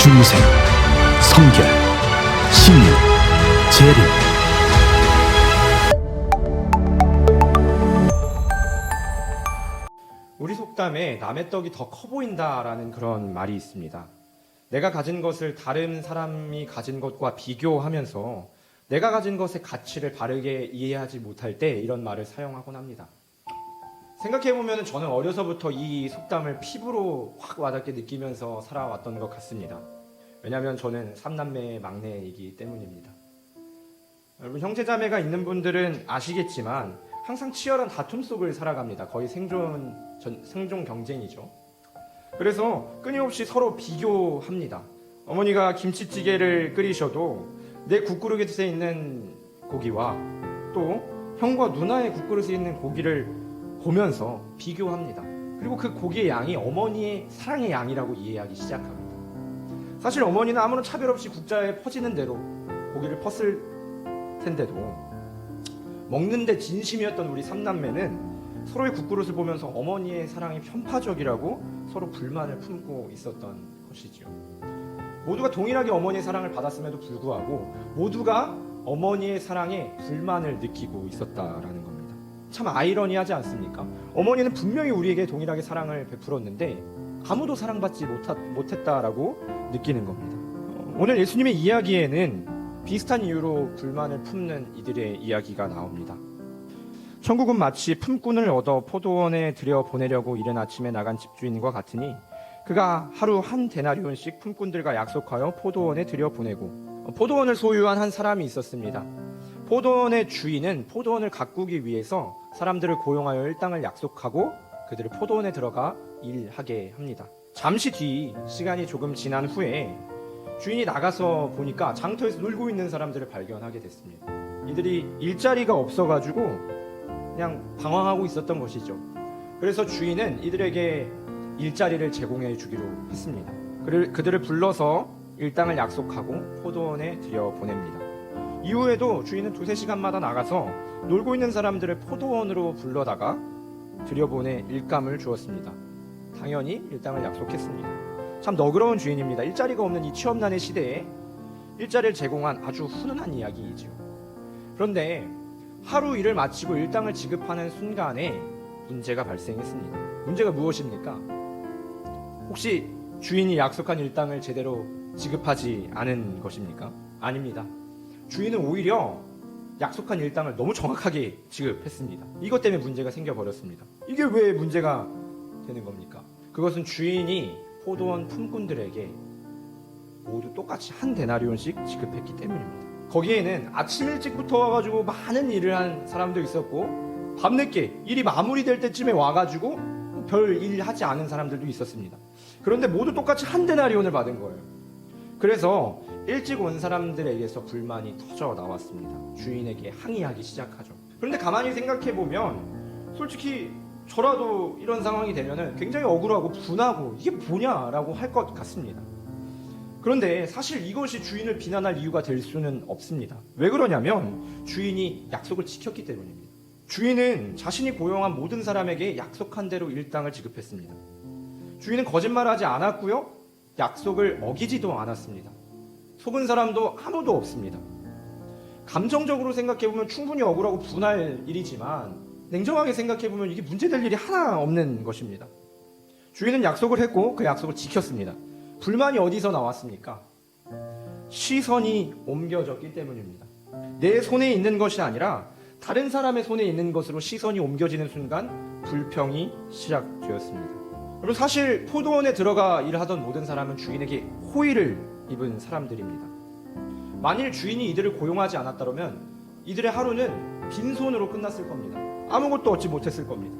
중생, 성결, 신유, 재림. 우리 속담에 남의 떡이 더 커 보인다라는 그런 말이 있습니다. 내가 가진 것을 다른 사람이 가진 것과 비교하면서 내가 가진 것의 가치를 바르게 이해하지 못할 때 이런 말을 사용하곤 합니다. 생각해보면 저는 어려서부터 이 속담을 피부로 확 와닿게 느끼면서 살아왔던 것 같습니다. 왜냐하면 저는 3남매의 막내이기 때문입니다. 여러분, 형제자매가 있는 분들은 아시겠지만 항상 치열한 다툼 속을 살아갑니다. 거의 생존 경쟁이죠. 그래서 끊임없이 서로 비교합니다. 어머니가 김치찌개를 끓이셔도 내 국그릇에 있는 고기와 또 형과 누나의 국그릇에 있는 고기를 보면서 비교합니다. 그리고 그 고기의 양이 어머니의 사랑의 양이라고 이해하기 시작합니다. 사실 어머니는 아무런 차별 없이 국자에 퍼지는 대로 고기를 펐을 텐데도 먹는데 진심이었던 우리 삼남매는 서로의 국그릇을 보면서 어머니의 사랑이 편파적이라고 서로 불만을 품고 있었던 것이지요. 모두가 동일하게 어머니의 사랑을 받았음에도 불구하고 모두가 어머니의 사랑에 불만을 느끼고 있었다라는 겁니다. 참 아이러니하지 않습니까? 어머니는 분명히 우리에게 동일하게 사랑을 베풀었는데 아무도 사랑받지 못했다라고 느끼는 겁니다. 오늘 예수님의 이야기에는 비슷한 이유로 불만을 품는 이들의 이야기가 나옵니다. 천국은 마치 품꾼을 얻어 포도원에 들여보내려고 이른 아침에 나간 집주인과 같으니 그가 하루 한 데나리온씩 품꾼들과 약속하여 포도원에 들여보내고, 포도원을 소유한 한 사람이 있었습니다. 포도원의 주인은 포도원을 가꾸기 위해서 사람들을 고용하여 일당을 약속하고 그들을 포도원에 들어가 일하게 합니다. 잠시 뒤 시간이 조금 지난 후에 주인이 나가서 보니까 장터에서 놀고 있는 사람들을 발견하게 됐습니다. 이들이 일자리가 없어가지고 그냥 방황하고 있었던 것이죠. 그래서 주인은 이들에게 일자리를 제공해 주기로 했습니다. 그들을 불러서 일당을 약속하고 포도원에 들여보냅니다. 이후에도 주인은 2-3시간마다 나가서 놀고 있는 사람들을 포도원으로 불러다가 들여보내 일감을 주었습니다. 당연히 일당을 약속했습니다. 참 너그러운 주인입니다. 일자리가 없는 이 취업난의 시대에 일자리를 제공한 아주 훈훈한 이야기이죠. 그런데 하루 일을 마치고 일당을 지급하는 순간에 문제가 발생했습니다. 문제가 무엇입니까? 혹시 주인이 약속한 일당을 제대로 지급하지 않은 것입니까? 아닙니다. 주인은 오히려 약속한 일당을 너무 정확하게 지급했습니다. 이것 때문에 문제가 생겨버렸습니다. 이게 왜 문제가 되는 겁니까? 그것은 주인이 포도원 품꾼들에게 모두 똑같이 한 데나리온씩 지급했기 때문입니다. 거기에는 아침 일찍부터 와가지고 많은 일을 한 사람도 있었고 밤늦게 일이 마무리될 때쯤에 와가지고 별 일 하지 않은 사람들도 있었습니다. 그런데 모두 똑같이 한 데나리온을 받은 거예요. 그래서 일찍 온 사람들에게서 불만이 터져 나왔습니다. 주인에게 항의하기 시작하죠. 그런데 가만히 생각해보면 솔직히 저라도 이런 상황이 되면 굉장히 억울하고 분하고 이게 뭐냐라고 할 것 같습니다. 그런데 사실 이것이 주인을 비난할 이유가 될 수는 없습니다. 왜 그러냐면 주인이 약속을 지켰기 때문입니다. 주인은 자신이 고용한 모든 사람에게 약속한 대로 일당을 지급했습니다. 주인은 거짓말하지 않았고요. 약속을 어기지도 않았습니다. 속은 사람도 아무도 없습니다. 감정적으로 생각해보면 충분히 억울하고 분할 일이지만 냉정하게 생각해보면 이게 문제될 일이 하나 없는 것입니다. 주인은 약속을 했고 그 약속을 지켰습니다. 불만이 어디서 나왔습니까? 시선이 옮겨졌기 때문입니다. 내 손에 있는 것이 아니라 다른 사람의 손에 있는 것으로 시선이 옮겨지는 순간 불평이 시작되었습니다. 여러분, 사실 포도원에 들어가 일하던 모든 사람은 주인에게 호의를 입은 사람들입니다. 만일 주인이 이들을 고용하지 않았다면 이들의 하루는 빈손으로 끝났을 겁니다. 아무것도 얻지 못했을 겁니다.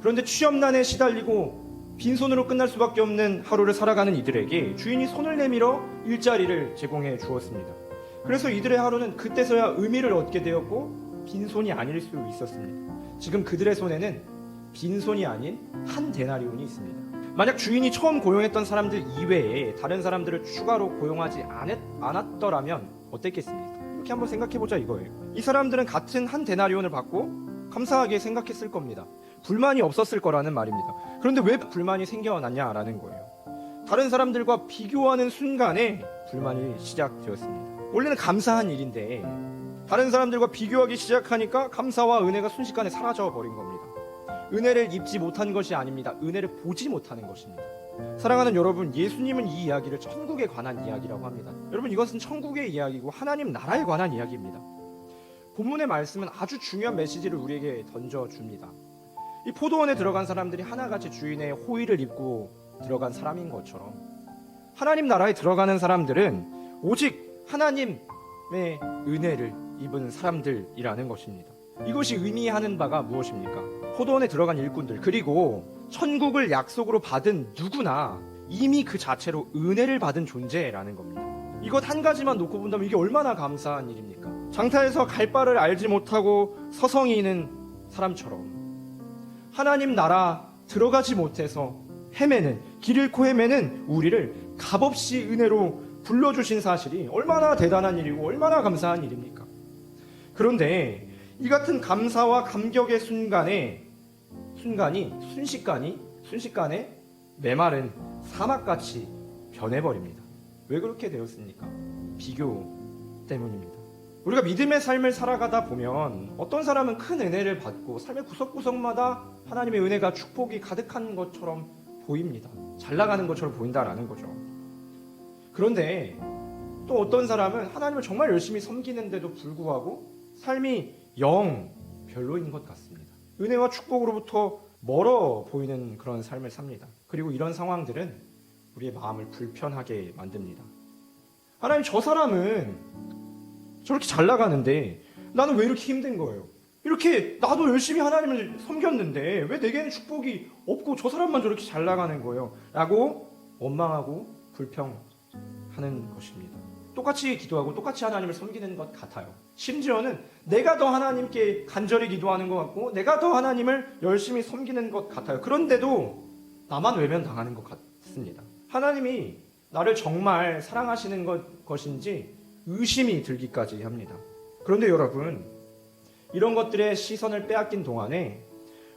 그런데 취업난에 시달리고 빈손으로 끝날 수밖에 없는 하루를 살아가는 이들에게 주인이 손을 내밀어 일자리를 제공해 주었습니다. 그래서 이들의 하루는 그때서야 의미를 얻게 되었고 빈손이 아닐 수 있었습니다. 지금 그들의 손에는 빈손이 아닌 한 데나리온이 있습니다. 만약 주인이 처음 고용했던 사람들 이외에 다른 사람들을 추가로 고용하지 않았더라면 어땠겠습니까? 이렇게 한번 생각해보자 이거예요. 이 사람들은 같은 한 데나리온을 받고 감사하게 생각했을 겁니다. 불만이 없었을 거라는 말입니다. 그런데 왜 불만이 생겨났냐라는 거예요. 다른 사람들과 비교하는 순간에 불만이 시작되었습니다. 원래는 감사한 일인데 다른 사람들과 비교하기 시작하니까 감사와 은혜가 순식간에 사라져 버린 겁니다. 은혜를 입지 못한 것이 아닙니다. 은혜를 보지 못하는 것입니다. 사랑하는 여러분, 예수님은 이 이야기를 천국에 관한 이야기라고 합니다. 여러분, 이것은 천국의 이야기고 하나님 나라에 관한 이야기입니다. 본문의 말씀은 아주 중요한 메시지를 우리에게 던져줍니다. 이 포도원에 들어간 사람들이 하나같이 주인의 호의를 입고 들어간 사람인 것처럼 하나님 나라에 들어가는 사람들은 오직 하나님의 은혜를 입은 사람들이라는 것입니다. 이것이 의미하는 바가 무엇입니까? 포도원에 들어간 일꾼들, 그리고 천국을 약속으로 받은 누구나 이미 그 자체로 은혜를 받은 존재라는 겁니다. 이것 한 가지만 놓고 본다면 이게 얼마나 감사한 일입니까? 장타에서 갈 바를 알지 못하고 서성이는 사람처럼 하나님 나라 들어가지 못해서 헤매는, 길 잃고 헤매는 우리를 값없이 은혜로 불러주신 사실이 얼마나 대단한 일이고 얼마나 감사한 일입니까? 그런데 이 같은 감사와 감격의 순간이 순식간에 메마른 사막같이 변해버립니다. 왜 그렇게 되었습니까? 비교 때문입니다. 우리가 믿음의 삶을 살아가다 보면 어떤 사람은 큰 은혜를 받고 삶의 구석구석마다 하나님의 은혜가 축복이 가득한 것처럼 보입니다. 잘 나가는 것처럼 보인다라는 거죠. 그런데 또 어떤 사람은 하나님을 정말 열심히 섬기는데도 불구하고 삶이 영 별로인 것 같습니다. 은혜와 축복으로부터 멀어 보이는 그런 삶을 삽니다. 그리고 이런 상황들은 우리의 마음을 불편하게 만듭니다. 하나님, 저 사람은 저렇게 잘 나가는데 나는 왜 이렇게 힘든 거예요? 이렇게 나도 열심히 하나님을 섬겼는데 왜 내게는 축복이 없고 저 사람만 저렇게 잘 나가는 거예요? 라고 원망하고 불평하는 것입니다. 똑같이 기도하고 똑같이 하나님을 섬기는 것 같아요. 심지어는 내가 더 하나님께 간절히 기도하는 것 같고 내가 더 하나님을 열심히 섬기는 것 같아요. 그런데도 나만 외면당하는 것 같습니다. 하나님이 나를 정말 사랑하시는 것인지 의심이 들기까지 합니다. 그런데 여러분, 이런 것들의 시선을 빼앗긴 동안에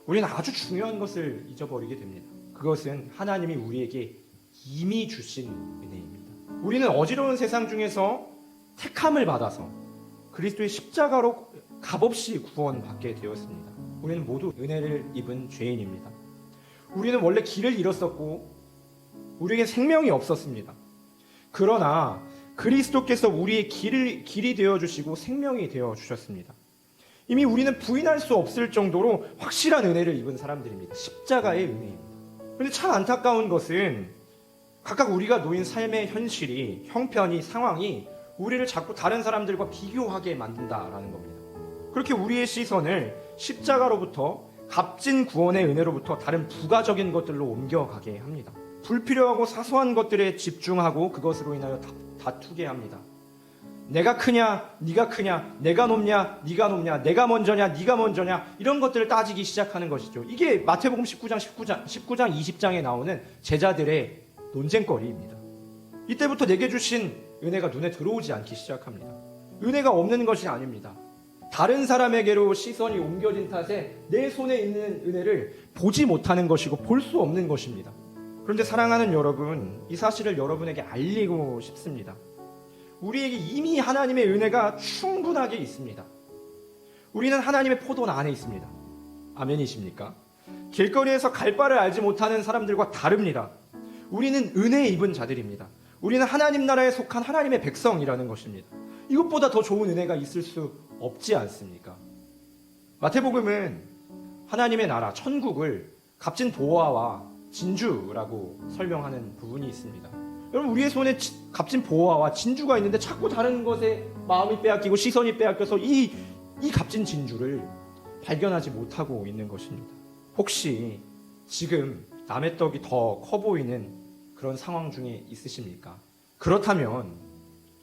우리는 아주 중요한 것을 잊어버리게 됩니다. 그것은 하나님이 우리에게 이미 주신 은혜입니다. 우리는 어지러운 세상 중에서 택함을 받아서 그리스도의 십자가로 값없이 구원받게 되었습니다. 우리는 모두 은혜를 입은 죄인입니다. 우리는 원래 길을 잃었었고 우리에게 생명이 없었습니다. 그러나 그리스도께서 우리의 길이 되어주시고 생명이 되어주셨습니다. 이미 우리는 부인할 수 없을 정도로 확실한 은혜를 입은 사람들입니다. 십자가의 은혜입니다. 그런데 참 안타까운 것은 각각 우리가 놓인 삶의 현실이, 형편이, 상황이 우리를 자꾸 다른 사람들과 비교하게 만든다라는 겁니다. 그렇게 우리의 시선을 십자가로부터 값진 구원의 은혜로부터 다른 부가적인 것들로 옮겨가게 합니다. 불필요하고 사소한 것들에 집중하고 그것으로 인하여 다투게 합니다. 내가 크냐, 네가 크냐, 내가 높냐, 네가 높냐, 내가 먼저냐, 네가 먼저냐, 이런 것들을 따지기 시작하는 것이죠. 이게 마태복음 19장 20장에 나오는 제자들의 논쟁거리입니다. 이때부터 내게 주신 은혜가 눈에 들어오지 않기 시작합니다. 은혜가 없는 것이 아닙니다. 다른 사람에게로 시선이 옮겨진 탓에 내 손에 있는 은혜를 보지 못하는 것이고 볼 수 없는 것입니다. 그런데 사랑하는 여러분, 이 사실을 여러분에게 알리고 싶습니다. 우리에게 이미 하나님의 은혜가 충분하게 있습니다. 우리는 하나님의 포도원 안에 있습니다. 아멘이십니까? 길거리에서 갈 바를 알지 못하는 사람들과 다릅니다. 우리는 은혜 입은 자들입니다. 우리는 하나님 나라에 속한 하나님의 백성이라는 것입니다. 이것보다 더 좋은 은혜가 있을 수 없지 않습니까? 마태복음은 하나님의 나라, 천국을 값진 보화와 진주라고 설명하는 부분이 있습니다. 여러분, 우리의 손에 값진 보화와 진주가 있는데 자꾸 다른 것에 마음이 빼앗기고 시선이 빼앗겨서 이 값진 진주를 발견하지 못하고 있는 것입니다. 혹시 지금 남의 떡이 더 커 보이는 그런 상황 중에 있으십니까? 그렇다면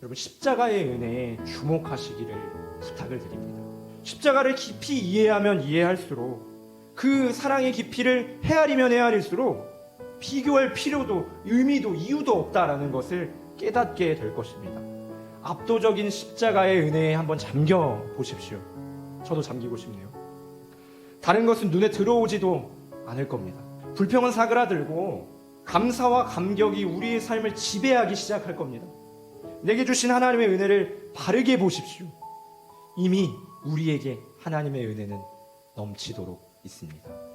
여러분, 십자가의 은혜에 주목하시기를 부탁을 드립니다. 십자가를 깊이 이해하면 이해할수록 그 사랑의 깊이를 헤아리면 헤아릴수록 비교할 필요도 의미도 이유도 없다라는 것을 깨닫게 될 것입니다. 압도적인 십자가의 은혜에 한번 잠겨 보십시오. 저도 잠기고 싶네요. 다른 것은 눈에 들어오지도 않을 겁니다. 불평은 사그라들고 감사와 감격이 우리의 삶을 지배하기 시작할 겁니다. 내게 주신 하나님의 은혜를 바르게 보십시오. 이미 우리에게 하나님의 은혜는 넘치도록 있습니다.